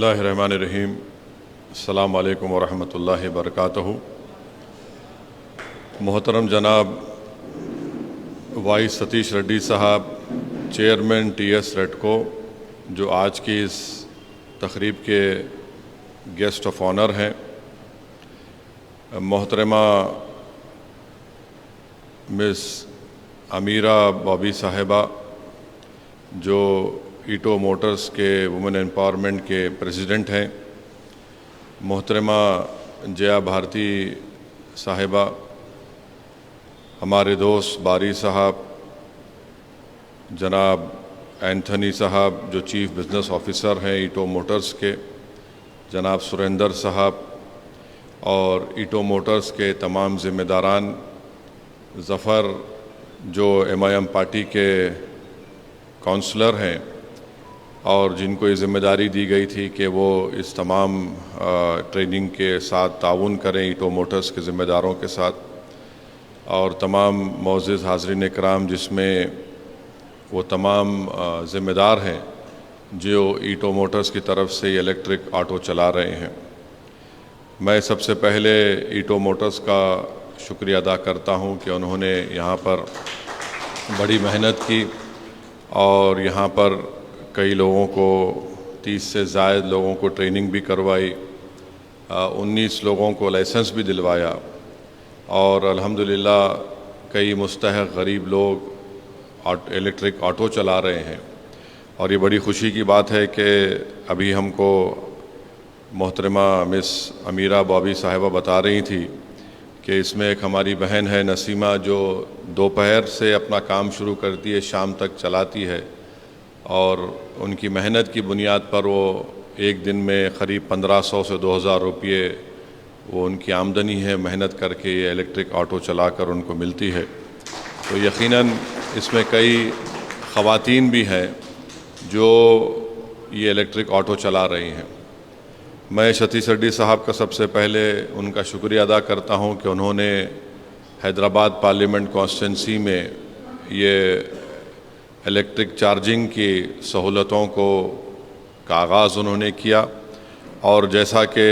اللہ الرحمن الرحیم. السلام علیکم ورحمۃ اللہ وبرکاتہ. محترم جناب وائی ستیش ریڈی صاحب، چیئرمین ٹی ایس ریڈکو، جو آج کی اس تقریب کے گیسٹ آف آنر ہیں. محترمہ مس امیرہ بابی صاحبہ، جو ایٹو موٹرز کے وومن امپاورمنٹ کے پریزیڈنٹ ہیں. محترمہ جیا بھارتی صاحبہ، ہمارے دوست باری صاحب، جناب اینتھنی صاحب جو چیف بزنس آفیسر ہیں ایٹو موٹرز کے، جناب سریندر صاحب، اور ایٹو موٹرز کے تمام ذمہ داران، ظفر جو ایم آئی ایم پارٹی کے کونسلر ہیں اور جن کو یہ ذمہ داری دی گئی تھی کہ وہ اس تمام ٹریننگ کے ساتھ تعاون کریں ایٹو موٹرز کے ذمہ داروں کے ساتھ، اور تمام معزز حاضرین کرام جس میں وہ تمام ذمہ دار ہیں جو ایٹو موٹرز کی طرف سے یہ الیکٹرک آٹو چلا رہے ہیں. میں سب سے پہلے ایٹو موٹرز کا شکریہ ادا کرتا ہوں کہ انہوں نے یہاں پر بڑی محنت کی اور یہاں پر کئی لوگوں کو 30 سے زائد لوگوں کو ٹریننگ بھی کروائی، 19 لوگوں کو لائسنس بھی دلوایا، اور الحمدللہ کئی مستحق غریب لوگ الیکٹرک آٹو چلا رہے ہیں. اور یہ بڑی خوشی کی بات ہے کہ ابھی ہم کو محترمہ مس امیرہ بابی صاحبہ بتا رہی تھی کہ اس میں ایک ہماری بہن ہے نسیمہ، جو دوپہر سے اپنا کام شروع کرتی ہے، شام تک چلاتی ہے، اور ان کی محنت کی بنیاد پر وہ ایک دن میں قریب 1500 سے 2000 روپے وہ ان کی آمدنی ہے، محنت کر کے یہ الیکٹرک آٹو چلا کر ان کو ملتی ہے. تو یقیناً اس میں کئی خواتین بھی ہیں جو یہ الیکٹرک آٹو چلا رہی ہیں. میں ستیش ریڈی صاحب کا سب سے پہلے ان کا شکریہ ادا کرتا ہوں کہ انہوں نے حیدرآباد پارلیمنٹ کانسٹیٹنسی میں یہ الیکٹرک چارجنگ کی سہولتوں کا آغاز انہوں نے کیا. اور جیسا کہ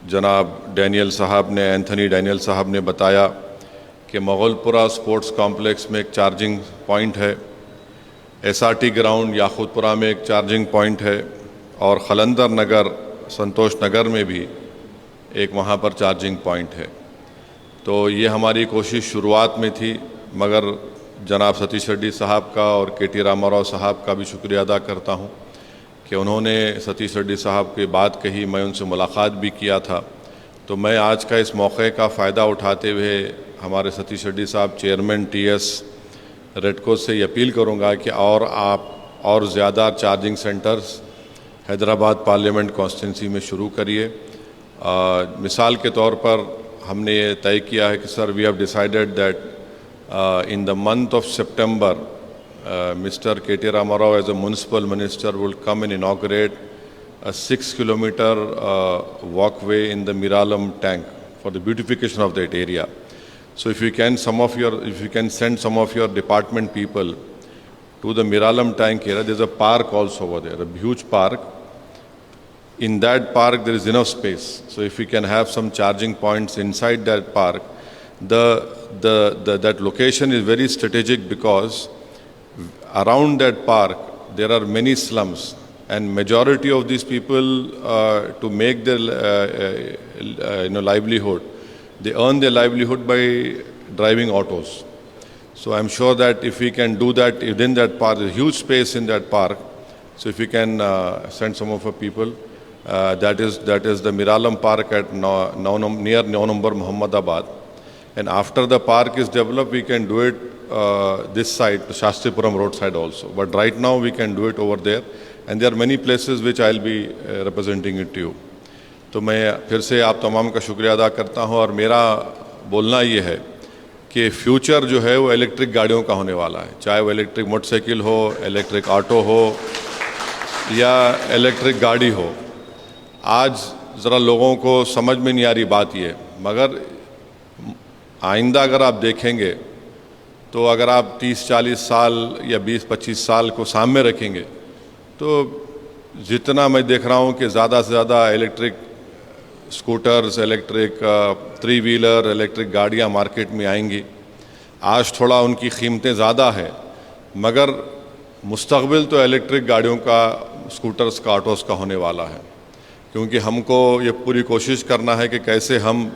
جناب ڈینیل صاحب نے، اینتھنی ڈینیل صاحب نے بتایا کہ مغل پورہ سپورٹس کمپلیکس میں ایک چارجنگ پوائنٹ ہے، ایس آر ٹی گراؤنڈ یاقوت پورہ میں ایک چارجنگ پوائنٹ ہے، اور خلندر نگر سنتوش نگر میں بھی ایک وہاں پر چارجنگ پوائنٹ ہے. تو یہ ہماری کوشش شروعات میں تھی، مگر جناب ستیش ریڈی صاحب کا اور کے ٹی راما راؤ صاحب کا بھی شکریہ ادا کرتا ہوں کہ انہوں نے ستیش ریڈی صاحب کی بات کہی. میں ان سے ملاقات بھی کیا تھا. تو میں آج کا اس موقع کا فائدہ اٹھاتے ہوئے ہمارے ستیش ریڈی صاحب چیئرمین ٹی ایس ریڈکو سے یہ اپیل کروں گا کہ آپ اور زیادہ charging centres Hyderabad parliament constituency میں شروع کریے. مثال کے طور پر ہم نے یہ طے کیا ہے کہ sir we have decided that in the month of September, Mr. K.T. Rama Rao as a municipal minister will come and inaugurate a 6-kilometer walkway in the Miralam tank for the beautification of that area. So if you can send some of your department people to the Miralam tank area, there's a park also over there, a huge park. In that park there is enough space. So if we can have some charging points inside that park, that location is very strategic because around that park there are many slums, and majority of these people to make their livelihood, they earn their livelihood by driving autos. So I'm sure that if we can do that within that park, there's a huge space in that park. So if we can send some of our people, that is the Miralam Park at near 9 number Muhammadabad. And after the park is developed, we can do it this side, the Shastripuram road side also. But right now we can do it over there. And there are many places which I'll be representing it to you. تو میں پھر سے آپ تمام کا شکریہ ادا کرتا ہوں، اور میرا بولنا یہ ہے کہ فیوچر جو ہے وہ الیکٹرک گاڑیوں کا ہونے والا ہے، چاہے وہ الیکٹرک موٹر سائیکل ہو، الیکٹرک آٹو ہو یا الیکٹرک گاڑی ہو. آج ذرا لوگوں کو سمجھ میں نہیں آ رہی بات یہ، مگر آئندہ اگر آپ دیکھیں گے تو اگر آپ 30-40 سال یا 20-25 سال کو سامنے رکھیں گے تو جتنا میں دیکھ رہا ہوں کہ زیادہ سے زیادہ electric scooters, electric 3 wheeler, electric گاڑیاں مارکیٹ میں آئیں گی. آج تھوڑا ان کی قیمتیں زیادہ ہیں، مگر مستقبل تو الیکٹرک گاڑیوں کا، اسکوٹرز کا، آٹوز کا ہونے والا ہے. کیونکہ ہم کو یہ پوری کوشش کرنا ہے کہ کیسے ہم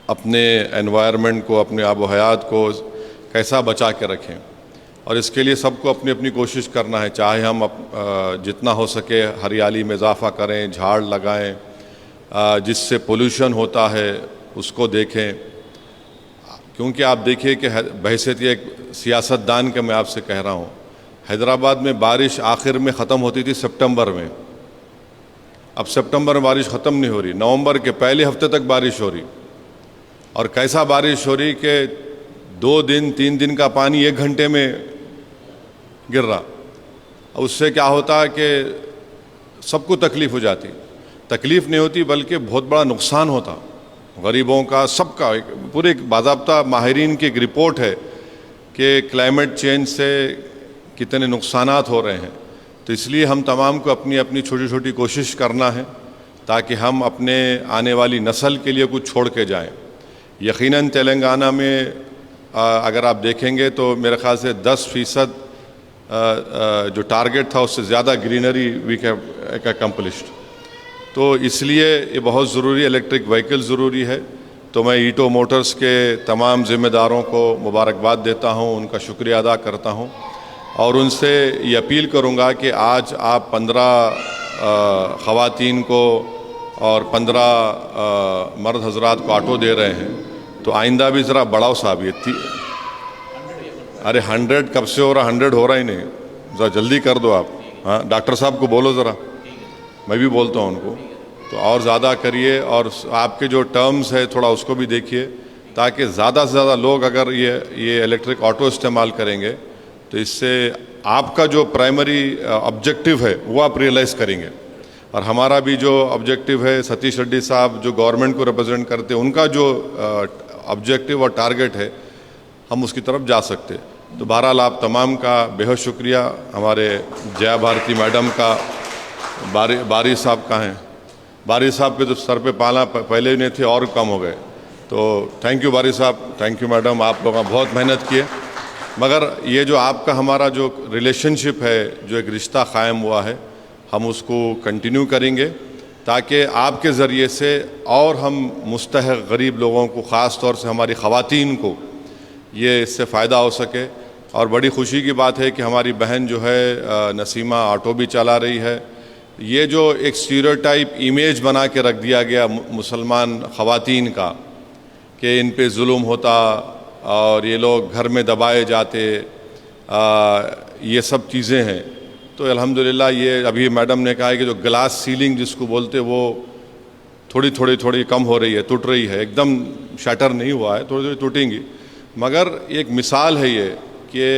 اپنے انوائرمنٹ کو، اپنے آب و حیات کو کیسا بچا کے رکھیں. اور اس کے لیے سب کو اپنی اپنی کوشش کرنا ہے، چاہے ہم جتنا ہو سکے ہریالی میں اضافہ کریں، جھاڑ لگائیں، جس سے پولوشن ہوتا ہے اس کو دیکھیں. کیونکہ آپ دیکھیے کہ بحیثیت ایک سیاستدان کے میں آپ سے کہہ رہا ہوں، حیدرآباد میں بارش آخر میں ختم ہوتی تھی سپٹمبر میں. اب سپٹمبر میں بارش ختم نہیں ہو رہی، نومبر کے پہلے ہفتے تک بارش ہو رہی. اور کیسا بارش ہو رہی کہ 2 دن 3 دن کا پانی 1 گھنٹے میں گر رہا. اس سے کیا ہوتا ہے کہ سب کو تکلیف ہو جاتی. تکلیف نہیں ہوتی بلکہ بہت بڑا نقصان ہوتا غریبوں کا، سب کا. پورے باضابطہ ماہرین کی ایک رپورٹ ہے کہ کلائمیٹ چینج سے کتنے نقصانات ہو رہے ہیں. تو اس لیے ہم تمام کو اپنی اپنی چھوٹی چھوٹی کوشش کرنا ہے تاکہ ہم اپنے آنے والی نسل کے لیے کچھ چھوڑ کے جائیں. یقیناً تلنگانہ میں اگر آپ دیکھیں گے تو میرے خیال سے 10% جو ٹارگٹ تھا اس سے زیادہ گرینری وی ہیو اکمپلشڈ. تو اس لیے یہ بہت ضروری، الیکٹرک وہیکل ضروری ہے. تو میں ایٹو موٹرز کے تمام ذمہ داروں کو مبارکباد دیتا ہوں، ان کا شکریہ ادا کرتا ہوں، اور ان سے یہ اپیل کروں گا کہ آج آپ 15 خواتین کو اور 15 مرد حضرات کو آٹو دے رہے ہیں، تو آئندہ بھی ذرا بڑھاؤ صاحب. یہ ارے 100 کب سے ہو رہا، 100 ہو رہا ہی نہیں، ذرا جلدی کر دو آپ. ہاں ڈاکٹر صاحب کو بولو ذرا، میں بھی بولتا ہوں ان کو، تو اور زیادہ کریے. اور آپ کے جو ٹرمز ہے تھوڑا اس کو بھی دیکھیے تاکہ زیادہ سے زیادہ لوگ اگر یہ الیکٹرک آٹو استعمال کریں گے تو اس سے آپ کا جو پرائمری آبجیکٹیو ہے وہ آپ ریئلائز کریں گے. اور ہمارا بھی جو آبجیکٹیو ہے، ستیش ریڈی صاحب جو گورنمنٹ کو ریپرزینٹ کرتے ہیں، ان کا جو آبجیکٹیو اور ٹارگٹ ہے ہم اس کی طرف جا سکتے. تو بہرحال آپ تمام کا بہت شکریہ. ہمارے جیا بھارتی میڈم کا، باری صاحب کہاں ہیں؟ باری صاحب کے تو سر پہ پالا پہلے ہی نہیں تھے اور کم ہو گئے. تو تھینک یو باری صاحب، تھینک یو میڈم، آپ لوگوں نے بہت محنت کیے. مگر یہ جو آپ کا ہمارا جو ریلیشن شپ ہے، جو ایک رشتہ قائم ہوا ہے، ہم اس کو کنٹینیو کریں گے تاکہ آپ کے ذریعے سے اور ہم مستحق غریب لوگوں کو، خاص طور سے ہماری خواتین کو، یہ اس سے فائدہ ہو سکے. اور بڑی خوشی کی بات ہے کہ ہماری بہن جو ہے نسیمہ آٹو بھی چلا رہی ہے. یہ جو ایک اسٹیریوٹائپ امیج بنا کے رکھ دیا گیا مسلمان خواتین کا کہ ان پہ ظلم ہوتا اور یہ لوگ گھر میں دبائے جاتے، یہ سب چیزیں ہیں. تو الحمدللہ یہ ابھی میڈم نے کہا ہے کہ جو گلاس سیلنگ جس کو بولتے وہ تھوڑی کم ہو رہی ہے، ٹوٹ رہی ہے. ایک دم شیٹر نہیں ہوا ہے، تھوڑی ٹوٹیں گی. مگر ایک مثال ہے یہ کہ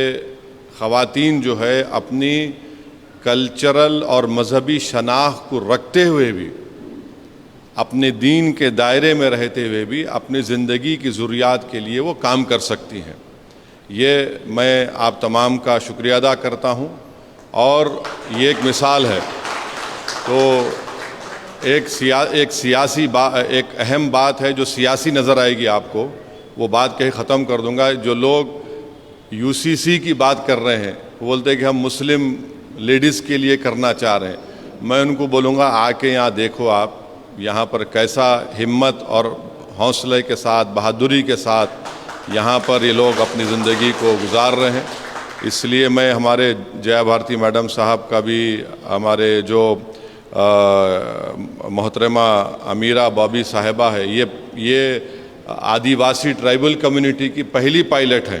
خواتین جو ہے اپنی کلچرل اور مذہبی شناخت کو رکھتے ہوئے بھی، اپنے دین کے دائرے میں رہتے ہوئے بھی اپنی زندگی کی ضروریات کے لیے وہ کام کر سکتی ہیں. یہ میں آپ تمام کا شکریہ ادا کرتا ہوں، اور یہ ایک مثال ہے. تو ایک اہم بات ہے جو سیاسی نظر آئے گی آپ کو، وہ بات کہیں ختم کر دوں گا. جو لوگ UCC کی بات کر رہے ہیں، وہ بولتے ہیں کہ ہم مسلم لیڈیز کے لیے کرنا چاہ رہے ہیں. میں ان کو بولوں گا آ کے یہاں دیکھو، آپ یہاں پر کیسا ہمت اور حوصلے کے ساتھ، بہادری کے ساتھ یہاں پر یہ لوگ اپنی زندگی کو گزار رہے ہیں. اس لیے میں ہمارے جیا بھارتی میڈم صاحب کا بھی، ہمارے جو محترمہ امیرہ بابی صاحبہ ہے، یہ آدیواسی ٹرائبل کمیونٹی کی پہلی پائلٹ ہیں.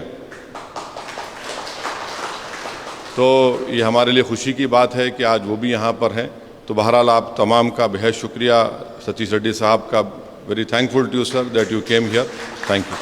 تو یہ ہمارے لیے خوشی کی بات ہے کہ آج وہ بھی یہاں پر ہیں. تو بہرحال آپ تمام کا بہت شکریہ. ستیش ریڈی صاحب کا very thankful to you sir that you came here. Thank you.